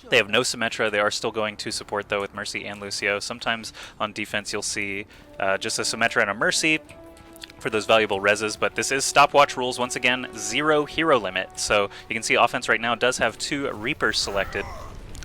They have no Symmetra. They are still going to support, though, with Mercy and Lucio. Sometimes on defense you'll see just a Symmetra and a Mercy for those valuable reses, but this is stopwatch rules. Once again, 0 hero limit. So you can see offense right now does have 2 Reapers selected.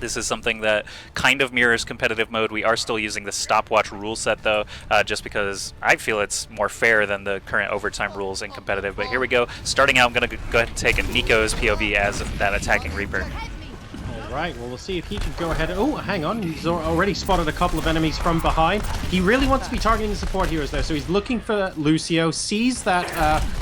This is something that kind of mirrors competitive mode. We are still using the stopwatch rule set, though, just because I feel it's more fair than the current overtime rules in competitive. But here we go. Starting out, I'm going to go ahead and take Nico's POV as that attacking Reaper. Right, well, we'll see if he can go ahead. Oh, hang on. He's already spotted a couple of enemies from behind. He really wants to be targeting the support heroes there, so he's looking for Lucio, sees that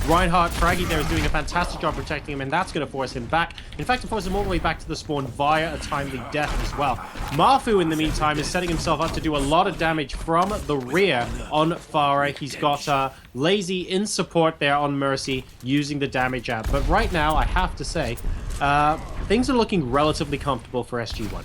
Reinhardt, Fragi there is doing a fantastic job protecting him, and that's going to force him back. In fact, it forces him all the way back to the spawn via a timely death as well. Mafu, in the meantime, is setting himself up to do a lot of damage from the rear on Farah. He's got Lazei in support there on Mercy, using the damage app. But right now, I have to say, things are looking relatively comfortable for SG-1.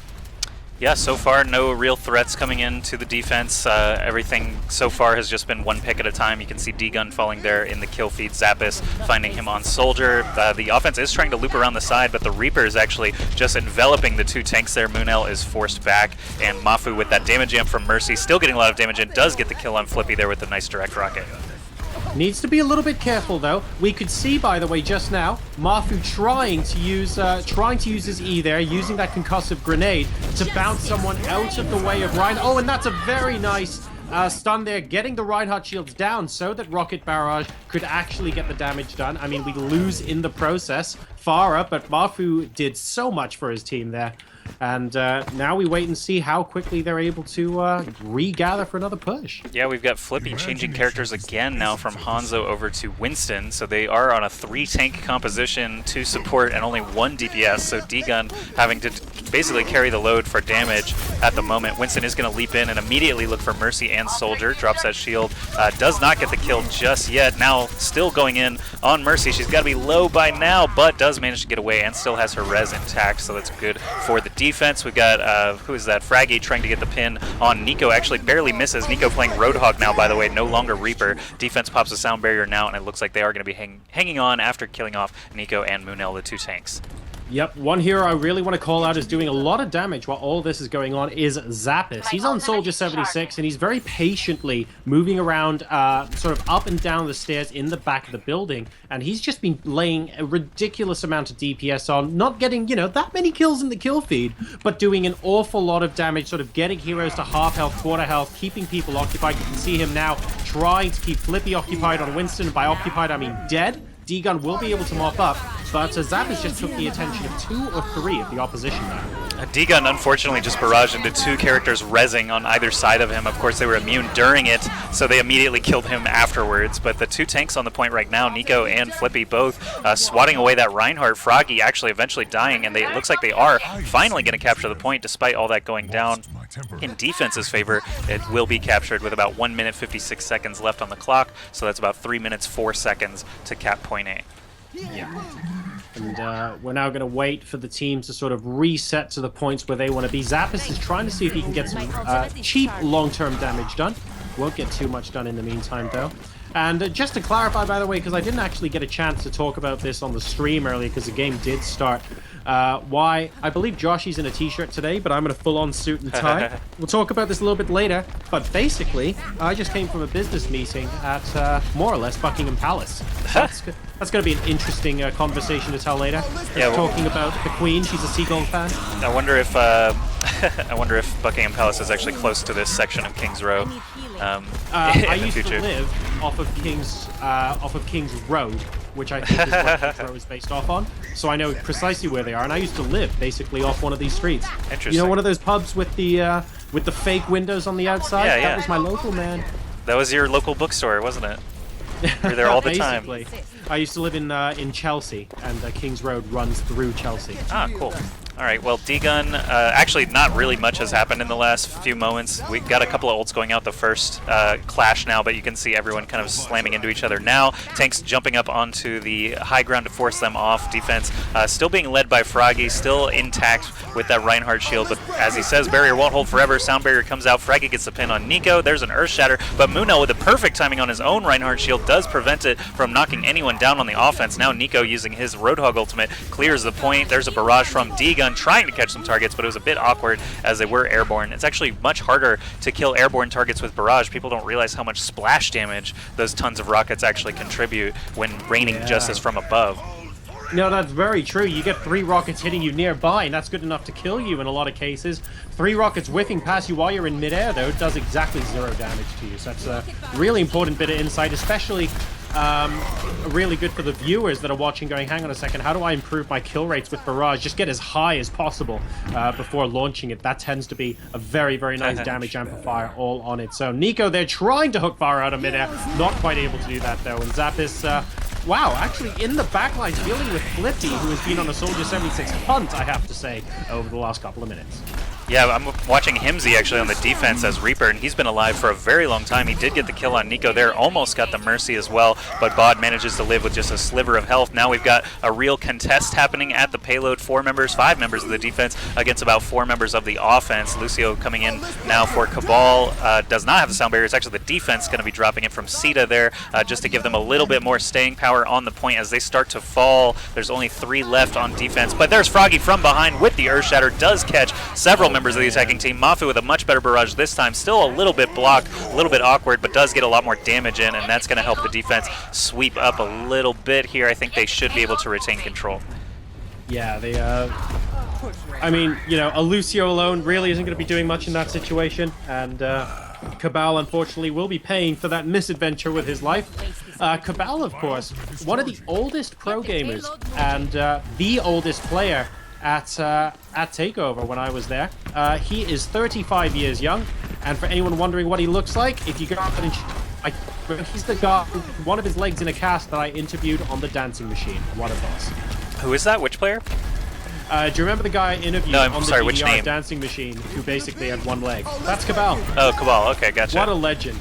Yeah, so far no real threats coming into the defense. Everything so far has just been one pick at a time. You can see Degun falling there in the kill feed, Zappis finding him on Soldier. The offense is trying to loop around the side, but the Reaper is actually just enveloping the 2 tanks there. Moonl is forced back, and Mafu with that damage amp from Mercy, still getting a lot of damage in, does get the kill on Flippy there with a nice direct rocket. Needs to be a little bit careful, though. We could see, by the way, just now, Mafu trying to use his E there, using that concussive grenade to bounce someone out of the way of Ryan. Oh, and that's a very nice stun there, getting the Reinhardt shields down so that Rocket Barrage could actually get the damage done. I mean, we lose in the process, Farah, but Mafu did so much for his team there. And now we wait and see how quickly they're able to regather for another push. Yeah, we've got Flippy changing characters again now from Hanzo over to Winston. So they are on a 3-tank composition, 2 support, and only 1 DPS. So Degun having to basically carry the load for damage at the moment. Winston is going to leap in and immediately look for Mercy and Soldier. Drops that shield. Does not get the kill just yet. Now still going in on Mercy. She's got to be low by now, but does manage to get away and still has her res intact. So that's good for the defense. We've got, who is that? Fragi trying to get the pin on Nico. Actually barely misses. Nico playing Roadhog now, by the way, no longer Reaper. Defense pops a sound barrier now, and it looks like they are going to be hanging on after killing off Nico and Moonl, the 2 tanks. Yep, one hero I really want to call out is doing a lot of damage while all this is going on is Zappis. He's on Soldier 76, and he's very patiently moving around sort of up and down the stairs in the back of the building, and he's just been laying a ridiculous amount of DPS on, not getting, you know, that many kills in the kill feed, but doing an awful lot of damage, sort of getting heroes to half health, quarter health, keeping people occupied. You can see him now trying to keep Flippy occupied on Winston. By occupied, I mean dead. Degun will be able to mop up, but Zappis just took the attention of 2 or 3 of the opposition there. Degun unfortunately just barraged into 2 characters rezzing on either side of him. Of course, they were immune during it, so they immediately killed him afterwards. But the 2 tanks on the point right now, Nico and Flippy, both swatting away that Reinhardt. Fragi actually eventually dying, and it looks like they are finally going to capture the point despite all that going down. In defense's favor, it will be captured with about 1 minute 56 seconds left on the clock, so that's about 3 minutes 4 seconds to cap point A. Yeah. And we're now going to wait for the team to sort of reset to the points where they want to be. Zappis is trying to see if he can get some cheap long-term damage done. Won't get too much done in the meantime, though. And just to clarify, by the way, because I didn't actually get a chance to talk about this on the stream earlier because the game did start, why I believe Joshy's in a t-shirt today, but I'm in a full-on suit and tie. We'll talk about this a little bit later, but basically, I just came from a business meeting at more or less Buckingham Palace. That's going to be an interesting conversation to tell later. Yeah, talking about the Queen. She's a Seagull fan. I wonder if I wonder if Buckingham Palace is actually close to this section of King's Row. I used to live off of King's Road, which I think is what King's Row is based off on. So I know precisely where they are, and I used to live basically off one of these streets. Interesting. You know, one of those pubs with the fake windows on the outside. Yeah, yeah. That was my local, man. That was your local bookstore, wasn't it? You were there all the time. I used to live in Chelsea, and King's Road runs through Chelsea. Ah, cool. All right, well, Degun, actually not really much has happened in the last few moments. We got a couple of ults going out the first clash now, but you can see everyone kind of slamming into each other now. Tanks jumping up onto the high ground to force them off. Defense still being led by Fragi, still intact with that Reinhardt shield, but as he says, barrier won't hold forever. Sound barrier comes out. Fragi gets the pin on Nico. There's an Earth Shatter, but Moonl with the perfect timing on his own Reinhardt shield does prevent it from knocking anyone down on the offense. Now Nico using his Roadhog ultimate clears the point. There's a barrage from Degun. Degun trying to catch some targets, but it was a bit awkward as they were airborne. It's actually much harder to kill airborne targets with barrage. People don't realize how much splash damage those tons of rockets actually contribute when raining just as from above. No, that's very true. You get 3 rockets hitting you nearby, and that's good enough to kill you in a lot of cases. 3 rockets whiffing past you while you're in midair, though, it does exactly 0 damage to you. So that's a really important bit of insight, especially really good for the viewers that are watching going, hang on a second, how do I improve my kill rates with barrage? Just get as high as possible before launching it. That tends to be a very, very nice damage amplifier all on its own. Nico, they're trying to hook fire out of midair, not quite able to do that, though. And Zappis, wow, actually in the backline dealing with Flippy, who has been on a Soldier 76 hunt, I have to say, over the last couple of minutes. Yeah, I'm watching Hymzi actually on the defense as Reaper, and he's been alive for a very long time. He did get the kill on Nico there, almost got the Mercy as well, but Baud manages to live with just a sliver of health. Now we've got a real contest happening at the payload. 5 members of the defense against about 4 members of the offense. Lucio coming in now for Kabal. Does not have the sound barrier. It's actually the defense going to be dropping it from Seita there, just to give them a little bit more staying power on the point as they start to fall. There's only 3 left on defense, but there's Fragi from behind with the Earth Shatter, does catch several members of the attacking team. Mafu with a much better barrage this time, still a little bit blocked, a little bit awkward, but does get a lot more damage in, and that's going to help the defense sweep up a little bit here. I think they should be able to retain control. Yeah, they, I mean, you know, a Lucio alone really isn't going to be doing much in that situation, and Kabal, unfortunately, will be paying for that misadventure with his life. Kabal, of course, one of the oldest pro gamers, and the oldest player at TakeOver when I was there. He is 35 years young, and for anyone wondering what he looks like, if you go out and he's the guy, one of his legs in a cast that I interviewed on the dancing machine, one of those. Who is that? Which player? Do you remember the guy I interviewed on the DDR dancing machine who basically had 1 leg? That's Kabal. Oh, Kabal. Okay, gotcha. What a legend.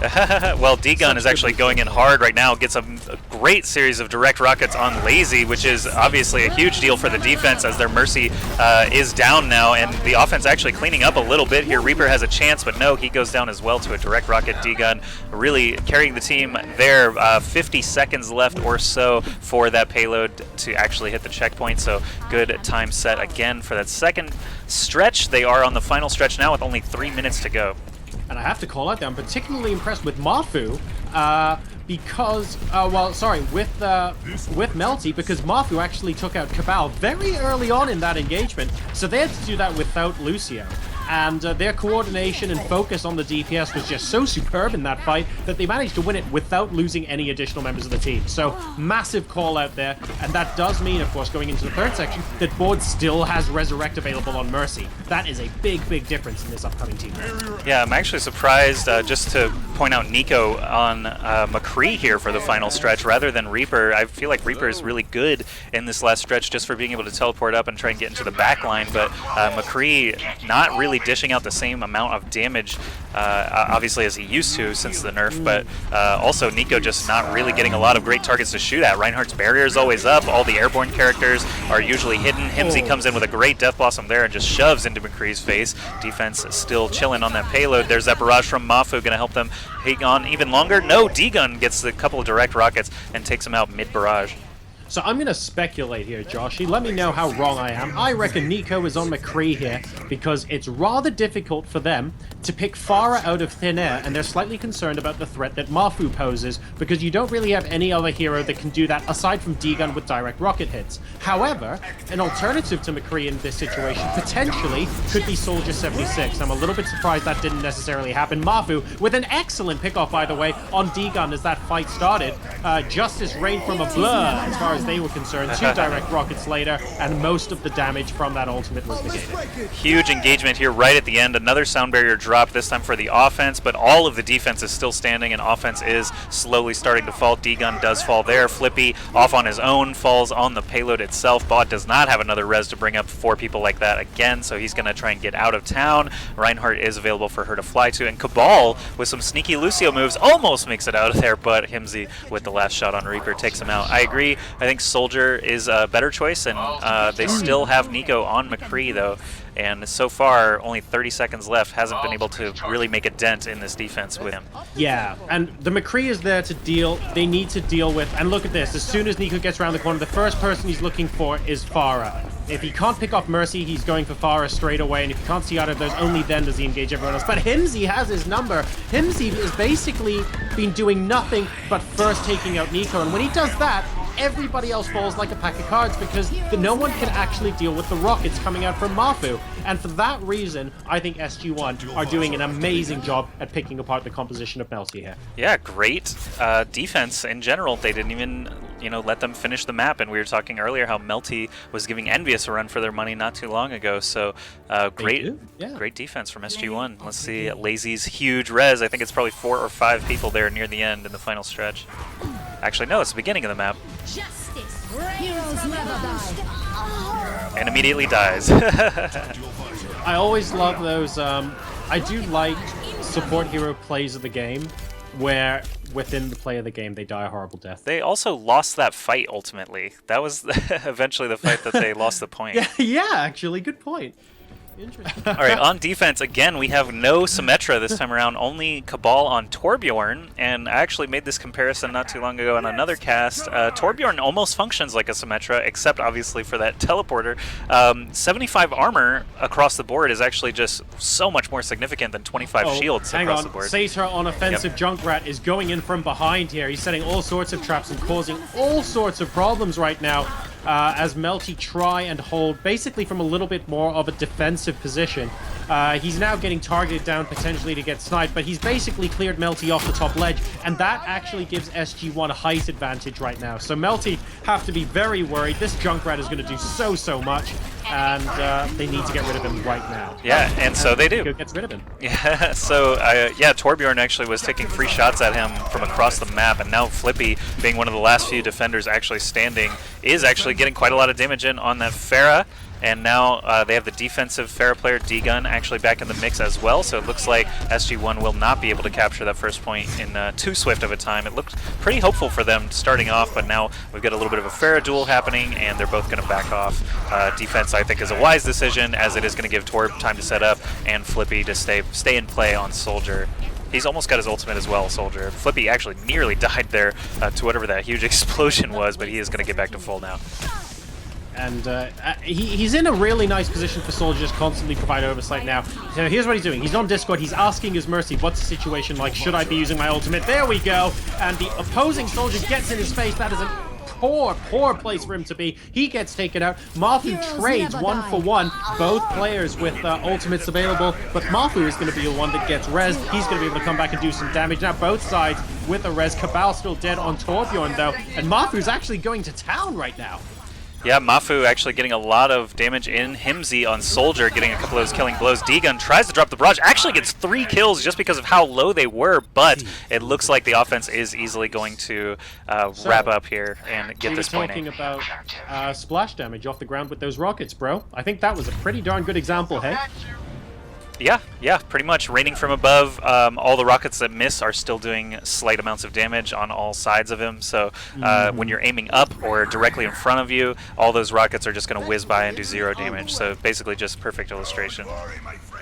Well, Degun is actually going in hard right now, gets a great series of direct rockets on Lazei, which is obviously a huge deal for the defense as their Mercy is down now, and the offense actually cleaning up a little bit here. Reaper has a chance, but no, he goes down as well to a direct rocket. Degun really carrying the team there. 50 seconds left or so for that payload to actually hit the checkpoint, so good time set again for that second stretch. They are on the final stretch now with only 3 minutes to go. And I have to call out that I'm particularly impressed with Mafu, because, with Melty, because Mafu actually took out Kabal very early on in that engagement, so they had to do that without Lucio. And their coordination and focus on the DPS was just so superb in that fight that they managed to win it without losing any additional members of the team. So, massive call out there, and that does mean, of course, going into the third section, that Baud still has Resurrect available on Mercy. That is a big, big difference in this upcoming team. Yeah, I'm actually surprised, just to point out Nico on McCree here for the final stretch rather than Reaper. I feel like Reaper is really good in this last stretch just for being able to teleport up and try and get into the back line, but McCree not really dishing out the same amount of damage, obviously, as he used to since the nerf, but also Nico just not really getting a lot of great targets to shoot at. Reinhardt's barrier is always up, all the airborne characters are usually hidden. Hymzi comes in with a great Death Blossom there and just shoves into McCree's face. Defense still chilling on that payload. There's that barrage from Mafu, going to help them hang on even longer. No, Degun gets a couple of direct rockets and takes him out mid-barrage. So I'm going to speculate here, Joshy. Let me know how wrong I am. I reckon Nico is on McCree here because it's rather difficult for them to pick Pharah out of thin air, and they're slightly concerned about the threat that Mafu poses because you don't really have any other hero that can do that aside from Degun with direct rocket hits. However, an alternative to McCree in this situation potentially could be Soldier 76. I'm a little bit surprised that didn't necessarily happen. Mafu with an excellent pickoff, by the way, on Degun as that fight started. Justice reigned from a blur as far as they were concerned. 2 direct rockets later, and most of the damage from that ultimate was negated. Huge engagement here right at the end. Another sound barrier drop, this time for the offense, but all of the defense is still standing, and offense is slowly starting to fall. Degun does fall there. Flippy off on his own, falls on the payload itself. Baud does not have another res to bring up 4 people like that again, so he's going to try and get out of town. Reinhardt is available for her to fly to, and Kabal with some sneaky Lucio moves almost makes it out of there, but Hymzi with the last shot on Reaper takes him out. I agree. I think Soldier is a better choice, and they still have Nico on McCree, though. And so far, only 30 seconds left, hasn't been able to really make a dent in this defense with him. Yeah, and the McCree is there to deal, they need to deal with, and look at this, as soon as Nico gets around the corner, the first person he's looking for is Pharah. If he can't pick off Mercy, he's going for Farah straight away, and if he can't see out of those, only then does he engage everyone else. But Hymzi has his number. Hymzi has basically been doing nothing but first taking out Nico, and when he does that, everybody else falls like a pack of cards because no one can actually deal with the rockets coming out from Mafu. And for that reason, I think SG-1 are doing an amazing job at picking apart the composition of Melty here. Yeah, great defense in general. They didn't even, let them finish the map. And we were talking earlier how Melty was giving Envious a run for their money not too long ago. So great defense from SG-1. Let's see Lazei's huge res. I think it's probably 4 or 5 people there near the end in the final stretch. Actually, no, it's the beginning of the map. Heroes never die. And immediately dies. I always love those. I do like support hero plays of the game where within the play of the game they die a horrible death. They also lost that fight ultimately. That was eventually the fight that they lost the point. Yeah, actually, good point. Interesting. All right, on defense, again, we have no Symmetra this time around, only Kabal on Torbjorn, and I actually made this comparison not too long ago in another cast. Torbjorn almost functions like a Symmetra, except obviously for that teleporter. 75 armor across the board is actually just so much more significant than 25 shields across the board. Seita on offensive Junkrat is going in from behind here. He's setting all sorts of traps and causing all sorts of problems right now. As Melty try and hold basically from a little bit more of a defensive position. He's now getting targeted down potentially to get sniped, but he's basically cleared Melty off the top ledge, and that actually gives SG-1 a height advantage right now. So Melty have to be very worried. This Junkrat is going to do so much, and they need to get rid of him right now. Yeah, and so they do. Gets rid of him. Yeah, so Torbjorn actually was taking free shots at him from across the map, and now Flippy, being one of the last few defenders actually standing, is actually getting quite a lot of damage in on that Pharah. And now they have the defensive Pharah player, Degun, actually back in the mix as well. So it looks like SG-1 will not be able to capture that first point in too swift of a time. It looked pretty hopeful for them starting off, but now we've got a little bit of a Pharah duel happening, and they're both going to back off. Defense, I think, is a wise decision, as it is going to give Torb time to set up and Flippy to stay in play on Soldier. He's almost got his ultimate as well, Soldier. Flippy actually nearly died there to whatever that huge explosion was, but he is going to get back to full now. And he's in a really nice position for Soldier, just constantly provide oversight now. So here's what he's doing. He's on Discord. He's asking his Mercy, what's the situation like? Should I be using my ultimate? There we go. And the opposing Soldier gets in his face. That is a poor place for him to be. He gets taken out. Mafu trades 1-for-1. Both players with ultimates available, but Mafu is going to be the one that gets res. He's going to be able to come back and do some damage. Now both sides with a res. Kabal still dead on Torbjorn though, and Mafu's actually going to town right now. Yeah, Mafu actually getting a lot of damage in. Hymzi on Soldier getting a couple of those killing blows. Degun tries to drop the barrage, actually gets 3 kills just because of how low they were, but it looks like the offense is easily going to wrap up here and get this point in. Talking about splash damage off the ground with those rockets, bro. I think that was a pretty darn good example, hey? Yeah, pretty much. Raining from above, all the rockets that miss are still doing slight amounts of damage on all sides of him. So when you're aiming up or directly in front of you, all those rockets are just going to whiz by and do 0 damage. So basically just perfect illustration.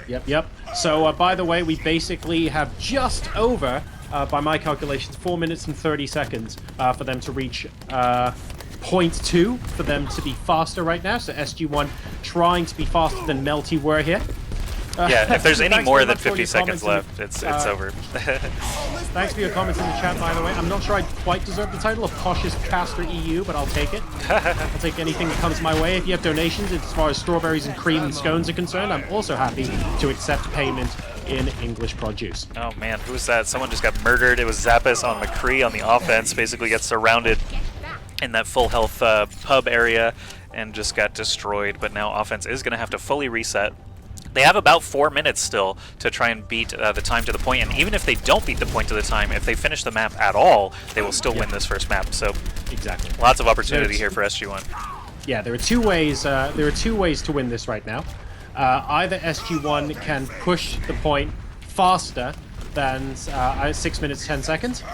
Yep. So by the way, we basically have just over, by my calculations, 4 minutes and 30 seconds for them to reach point 2, for them to be faster right now. So SG-1 trying to be faster than Melty were here. Yeah, if there's any more than 50 seconds left, it's over. Thanks for your comments in the chat, by the way. I'm not sure I quite deserve the title of Poshest Caster EU, but I'll take it. I'll take anything that comes my way. If you have donations as far as strawberries and cream and scones are concerned, I'm also happy to accept payment in English produce. Oh man, who was that? Someone just got murdered. It was Zappis on McCree on the offense. Basically gets surrounded in that full health pub area and just got destroyed. But now offense is going to have to fully reset. They have about 4 minutes still to try and beat the time to the point, and even if they don't beat the point to the time, if they finish the map at all, they will still win this first map. So exactly, lots of opportunity here for SG-1. Yeah, there are two ways. There are 2 ways to win this right now. Either SG-1 can push the point faster than 6 minutes 10 seconds.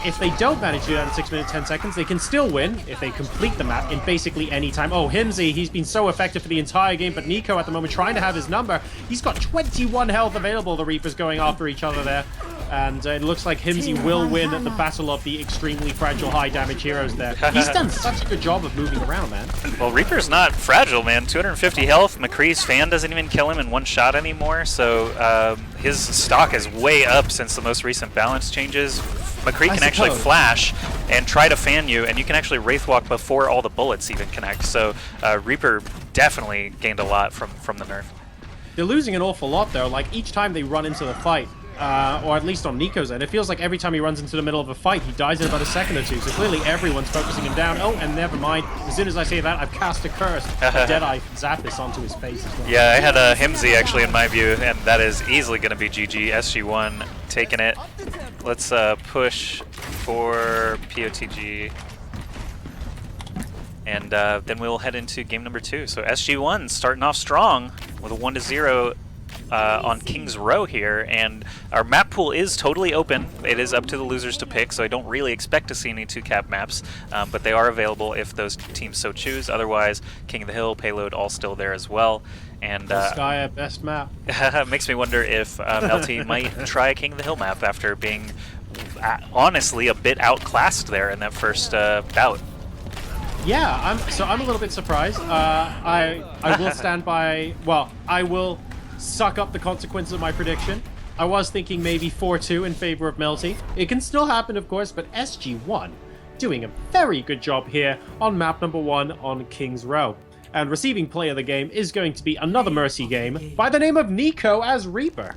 If they don't manage to do that in 6 minutes 10 seconds, they can still win if they complete the map in basically any time. Oh, Hymzi, he's been so effective for the entire game, but Nico at the moment trying to have his number. He's got 21 health available. The Reapers going after each other there. And it looks like Hymzi will win the battle of the extremely fragile high damage heroes there. He's done such a good job of moving around, man. Well, Reaper's not fragile, man. 250 health. McCree's fan doesn't even kill him in one shot anymore, so his stock is way up since the most recent balance changes. McCree can actually flash and try to fan you, and you can actually Wraithwalk before all the bullets even connect. So Reaper definitely gained a lot from the nerf. They're losing an awful lot, though. Like, each time they run into the fight, or at least on Nico's end, it feels like every time he runs into the middle of a fight, he dies in about a second or two. So clearly everyone's focusing him down. Oh, and never mind. As soon as I say that, I've cast a curse. Deadeye Zappis onto his face as well. Yeah, I had a Hymzi actually in my view, and that is easily going to be GG. SG-1 taking it. Let's push for POTG. And then we'll head into game number 2. So SG-1 starting off strong with a 1-0 on King's Row here, and our map pool is totally open. It is up to the losers to pick, so I don't really expect to see any 2-cap maps, but they are available if those teams so choose. Otherwise, King of the Hill, Payload, all still there as well. And Sky, best map. makes me wonder if Melty might try a King of the Hill map after being honestly a bit outclassed there in that first bout. Yeah, I'm a little bit surprised. I will stand by. Well, I will suck up the consequences of my prediction. I was thinking maybe 4-2 in favor of Melty. It can still happen, of course, but SG-1 doing a very good job here on map number 1 on King's Row. And receiving play of the game is going to be another Mercy game by the name of Nico as Reaper.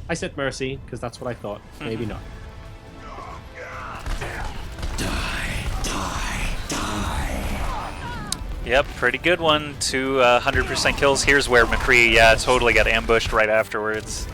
I said Mercy because that's what I thought. Maybe not. Yep, pretty good one. 200% kills. Here's where McCree, yeah, totally got ambushed right afterwards.